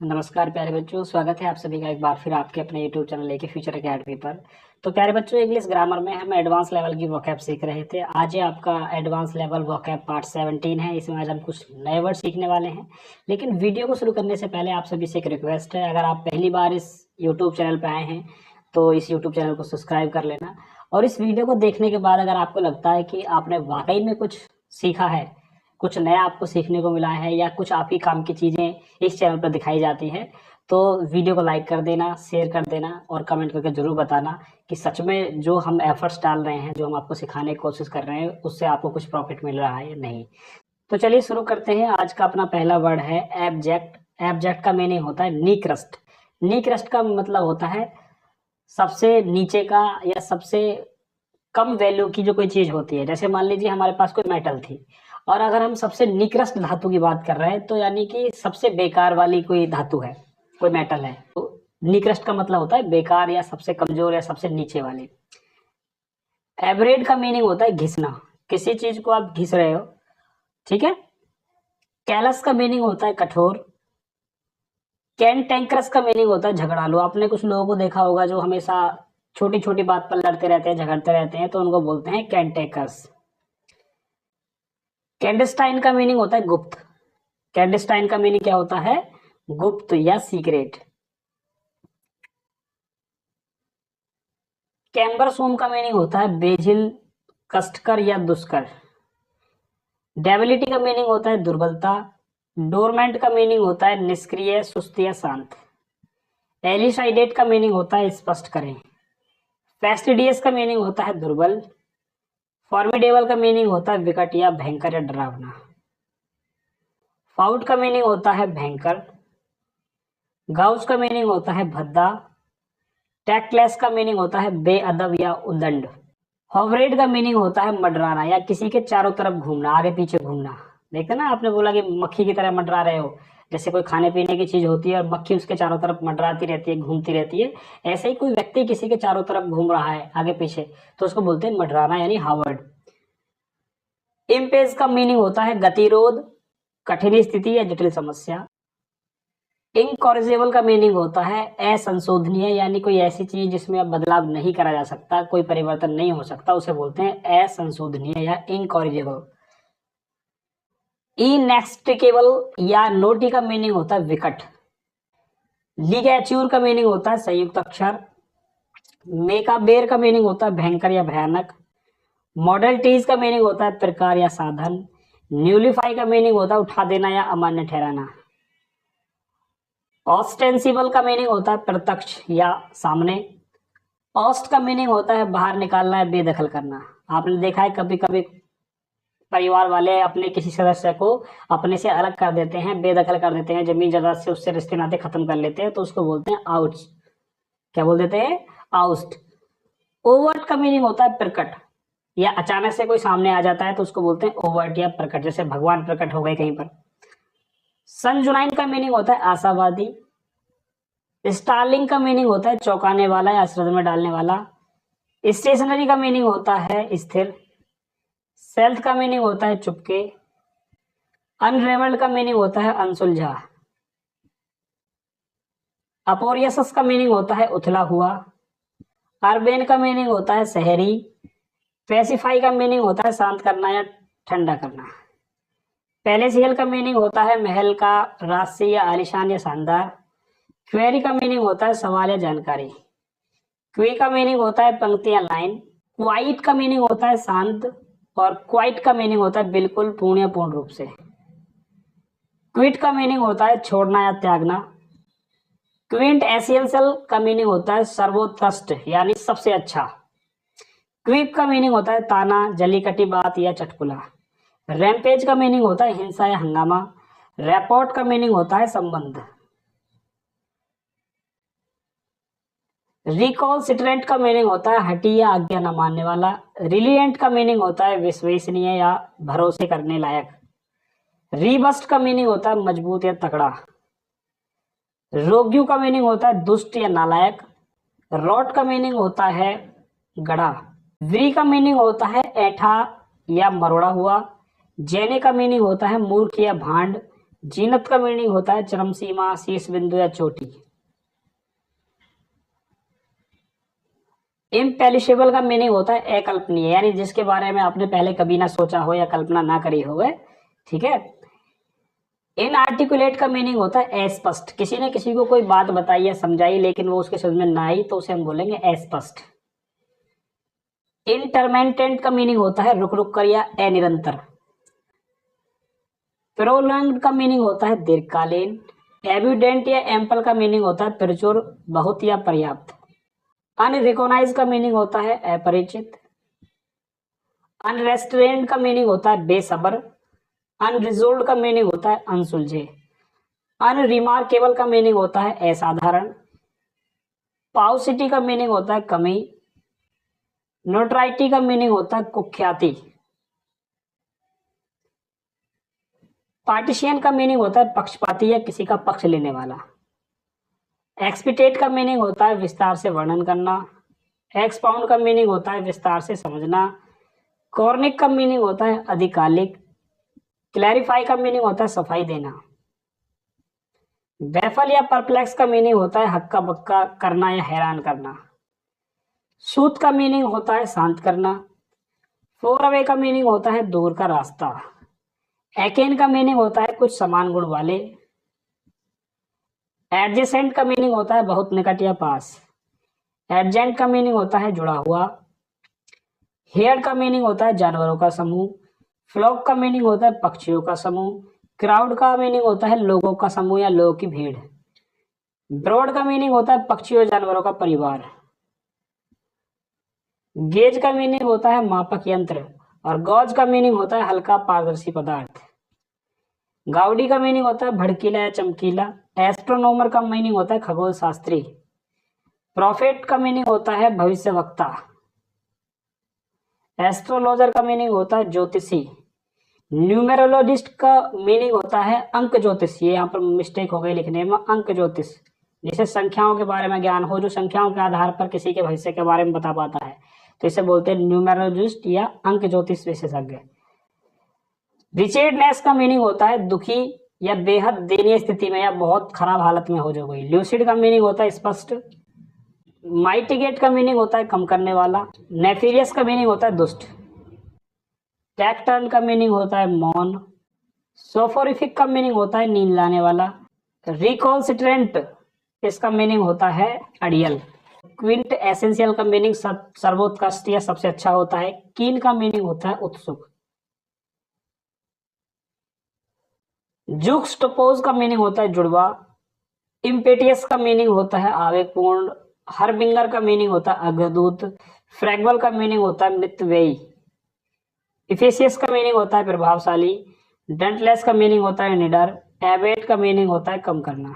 नमस्कार प्यारे बच्चों, स्वागत है आप सभी का एक बार फिर आपके अपने यूट्यूब चैनल लेके फ्यूचर एकेडमी पर। तो प्यारे बच्चों, इंग्लिश ग्रामर में हम एडवांस लेवल की वोकैब सीख रहे थे। आज ये आपका एडवांस लेवल वोकैब पार्ट 17 है। इसमें आज हम कुछ नए वर्ड सीखने वाले हैं। लेकिन वीडियो को शुरू करने से पहले आप सभी से एक रिक्वेस्ट है, अगर आप पहली बार इस यूट्यूब चैनल पर आए हैं तो इस यूट्यूब चैनल को सब्सक्राइब कर लेना। और इस वीडियो को देखने के बाद अगर आपको लगता है कि आपने वाकई में कुछ सीखा है, कुछ नया आपको सीखने को मिला है, या कुछ आप ही काम की चीज़ें इस चैनल पर दिखाई जाती हैं, तो वीडियो को लाइक कर देना, शेयर कर देना और कमेंट करके ज़रूर बताना कि सच में जो हम एफर्ट्स डाल रहे हैं, जो हम आपको सिखाने की कोशिश कर रहे हैं, उससे आपको कुछ प्रॉफिट मिल रहा है या नहीं। तो चलिए शुरू करते हैं। आज का अपना पहला वर्ड है एब्जेक्ट। एब्जेक्ट का मीनिंग होता है नी क्रस्ट। नी क्रस्ट का मतलब होता है सबसे नीचे का या सबसे कम वैल्यू की जो कोई चीज़ होती है। जैसे मान लीजिए हमारे पास कोई मेटल थी, और अगर हम सबसे निकृष्ट धातु की बात कर रहे हैं, तो यानी कि सबसे बेकार वाली कोई धातु है, कोई मेटल है, तो निकृष्ट का मतलब होता है बेकार या सबसे कमजोर या सबसे नीचे वाली। एवरेड का मीनिंग होता है घिसना, किसी चीज को आप घिस रहे हो, ठीक है। कैलस का मीनिंग होता है कठोर। कैंटेंक्रस का मीनिंग होता है झगड़ालू। आपने कुछ लोगों को देखा होगा जो हमेशा छोटी छोटी बात पर लड़ते रहते हैं, झगड़ते रहते हैं, तो उनको बोलते हैं कैंटेकर्स। कैंडस्टाइन का मीनिंग होता है गुप्त। कैंडस्टाइन का मीनिंग क्या होता है? गुप्त या सीक्रेट। कैम्बरसूम का मीनिंग होता है बेझिल, कष्टकर या दुष्कर। डेबिलिटी का मीनिंग होता है दुर्बलता। डोरमेंट का मीनिंग होता है निष्क्रिय, सुस्त या शांत। एलिसाइडेट का मीनिंग होता है स्पष्ट करें। फेस्टिडियस का मीनिंग होता है दुर्बल। फॉर्मिडेबल का मीनिंग होता है विकट या भयंकर या डरावना। फाउट का मीनिंग होता है भयंकर। गाउस का मीनिंग होता है भद्दा। टैक्टलेस का मीनिंग होता है बेअदब या उद्दंड। हॉवरेड का मीनिंग होता है मंडराना या किसी के चारों तरफ घूमना, आगे पीछे घूमना। देखते ना, आपने बोला कि मक्खी की तरह मंडरा रहे हो। जैसे कोई खाने पीने की चीज होती है और मक्खी उसके चारों तरफ मंडराती रहती है, घूमती रहती है, ऐसे ही कोई व्यक्ति किसी के चारों तरफ घूम रहा है आगे पीछे, तो उसको बोलते हैं मंडराना यानी हावर्ड। इम्पेज का मीनिंग होता है गतिरोध, कठिन स्थिति या जटिल समस्या। इनकॉरिजेबल का मीनिंग होता है असंशोधनीय, यानी कोई ऐसी चीज जिसमें अब बदलाव नहीं करा जा सकता, कोई परिवर्तन नहीं हो सकता, उसे बोलते हैं असंशोधनीय या इनकॉरिजेबल। इनएक्सट्रिकेबल या नोटी का मीनिंग होता है विकट। लिगैच्यूर का मीनिंग होता है संयुक्त अक्षर। मेकाबेर का मीनिंग होता है भयंकर या भयानक। मॉडल टीज का मीनिंग होता है प्रकार या साधन। न्यूलीफाई का मीनिंग होता है उठा देना या अमान्य ठहराना। ऑस्टेंसिबल का मीनिंग होता है प्रत्यक्ष या सामने। ऑस्ट का मीनिंग होता है बाहर निकालना या बेदखल करना। आपने देखा है कभी कभी परिवार वाले अपने किसी सदस्य को अपने से अलग कर देते हैं, बेदखल कर देते हैं, जमीन जायदाद से उससे रिश्ते नाते खत्म कर लेते हैं, तो उसको बोलते हैं आउट। क्या बोल देते हैं? आउस्ट। ओवर्ट का मीनिंग होता है प्रकट, या अचानक से कोई सामने आ जाता है तो उसको बोलते हैं ओवर्ट या प्रकट, जैसे भगवान प्रकट हो गए कहीं पर। सनजुनाइन का मीनिंग होता है आशावादी। स्टार्लिंग का मीनिंग होता है चौंकाने वाला या अश्रद्ध में डालने वाला। स्टेशनरी का मीनिंग होता है स्थिर। सेल्फ का मीनिंग होता है चुपके। अनरेवल्ड का मीनिंग होता है अनसुलझा। अपोरियसस का मीनिंग होता है उथला हुआ। अर्बेन का मीनिंग होता है शहरी। पेसिफाई का मीनिंग होता है शांत करना या ठंडा करना। पैलेसियल का मीनिंग होता है महल का, राजसी या आलिशान या शानदार। क्वेरी का मीनिंग होता है सवाल या जानकारी। क्वी का मीनिंग होता है पंक्ति या लाइन। क्वाइट का मीनिंग होता है शांत। और क्वाइट का मीनिंग होता है बिल्कुल, पूर्ण या पूर्ण रूप से। क्विट का मीनिंग होता है छोड़ना या त्यागना। क्विंट एसेंशियल का मीनिंग होता है सर्वोत्कृष्ट यानी सबसे अच्छा। क्विप का मीनिंग होता है ताना, जली कटी बात या चटकुला। रैम्पेज का मीनिंग होता है हिंसा या हंगामा। रैपोर्ट का मीनिंग होता है संबंध। रिकॉल्सिट्रेंट का मीनिंग होता है हटी या आज्ञा न मानने वाला। रिलियंट का मीनिंग होता है विश्वसनीय या भरोसे करने लायक। रीबस्ट का मीनिंग होता है मजबूत या तगड़ा। रोग्यू का मीनिंग होता है दुष्ट या नालायक। रॉट का मीनिंग होता है गड़ा। व्री का मीनिंग होता है ऐठा या मरोड़ा हुआ। जेने का मीनिंग होता है मूर्ख या भांड। जीनत का मीनिंग होता है चरम सीमा, शीर्ष बिंदु या चोटी। इम्पेरिशेबल का मीनिंग होता है अकल्पनीय, यानी जिसके बारे में आपने पहले कभी ना सोचा हो या कल्पना ना करी हो। ठीक है। इनआर्टिकुलेट का मीनिंग होता है अस्पष्ट, किसी ने किसी को कोई बात बताई या समझाई लेकिन वो उसके समझ में ना आई तो उसे हम बोलेंगे अस्पष्ट। इंटरमिटेंट का मीनिंग होता है रुक रुक कर या अनिरंतर। प्रोलॉन्ग्ड का मीनिंग होता है दीर्घकालीन। एविडेंट या एम्पल का मीनिंग होता है प्रचुर, बहुत या पर्याप्त। अनरिकॉग्नाइज का मीनिंग होता है अपरिचित। अनरेस्ट्रेन्ड का मीनिंग होता है बेसब्र। अनरिजोल्व का मीनिंग होता है अनसुलझे। अनरिमार्केबल का मीनिंग होता है असाधारण। पाउसिटी का मीनिंग होता है कमी। नोटराइटी का मीनिंग होता है कुख्याति। पार्टिशियन का मीनिंग होता है पक्षपाती या किसी का पक्ष लेने वाला। एक्सपिटेट का मीनिंग होता है विस्तार से वर्णन करना। एक्सपाउंड का मीनिंग होता है विस्तार से समझना। कॉर्निक का मीनिंग होता है अधिकालिक। क्लैरिफाई का मीनिंग होता है सफाई देना। बैफल या परप्लेक्स का मीनिंग होता है हक्का बक्का करना या हैरान करना। सूत का मीनिंग होता है शांत करना। फोर अवे का मीनिंग होता है दूर का रास्ता। एकेन का मीनिंग होता है कुछ समान गुण वाले। एडजेसेंट का मीनिंग होता है बहुत निकट या पास। एडजेंट का मीनिंग होता है जुड़ा हुआ। हेयर का मीनिंग होता है जानवरों का समूह। फ्लॉक का मीनिंग होता है पक्षियों का समूह। क्राउड का मीनिंग होता है लोगों का समूह या लोगों की भीड़। ब्रॉड का मीनिंग होता है पक्षियों जानवरों का परिवार। गेज का मीनिंग होता है मापक यंत्र और गॉज का मीनिंग होता है हल्का पारदर्शी पदार्थ। गाउडी का मीनिंग होता है भड़कीला या चमकीला। एस्ट्रोनॉमर का मीनिंग होता है खगोल शास्त्री। प्रॉफेट का मीनिंग होता है भविष्यवक्ता। एस्ट्रोलॉजर का मीनिंग होता है ज्योतिषी। न्यूमेरोलॉजिस्ट का मीनिंग होता है अंक ज्योतिष। ये यहाँ पर मिस्टेक हो गई लिखने में, अंक ज्योतिष जिसे संख्याओं के बारे में ज्ञान हो, जो संख्याओं के आधार पर किसी के भविष्य के बारे में बता पाता है, तो इसे बोलते हैं न्यूमेरोलॉजिस्ट या अंक ज्योतिष विशेषज्ञ। रिचेडनेस का मीनिंग होता है दुखी या बेहद दयनीय स्थिति में या बहुत खराब हालत में हो जो कोई। ल्यूसिड का मीनिंग होता है स्पष्ट। माइटिगेट का मीनिंग होता है कम करने वाला। नेफिरियस का मीनिंग होता है दुष्ट। टैक्टर्न का मीनिंग होता है मौन। सोफोरिफिक का मीनिंग होता है नींद लाने वाला। रिकॉन्सिट्रेंट इसका मीनिंग होता है अड़ियल। क्विंट एसेंशियल का मीनिंग सर्वोत्कृष्ट या सबसे अच्छा होता है। कीन का मीनिंग होता है उत्सुक। जुक्सटोपोज का मीनिंग होता है जुड़वा। इम्पेटियस का मीनिंग होता है आवेगपूर्ण। हरबिंगर का मीनिंग होता है अग्रदूत। फ्रैगवल का मीनिंग होता है मितव्ययी। इफेसियस का मीनिंग होता है प्रभावशाली। डंटलेस का मीनिंग होता है निडर। एबेट का मीनिंग होता है कम करना।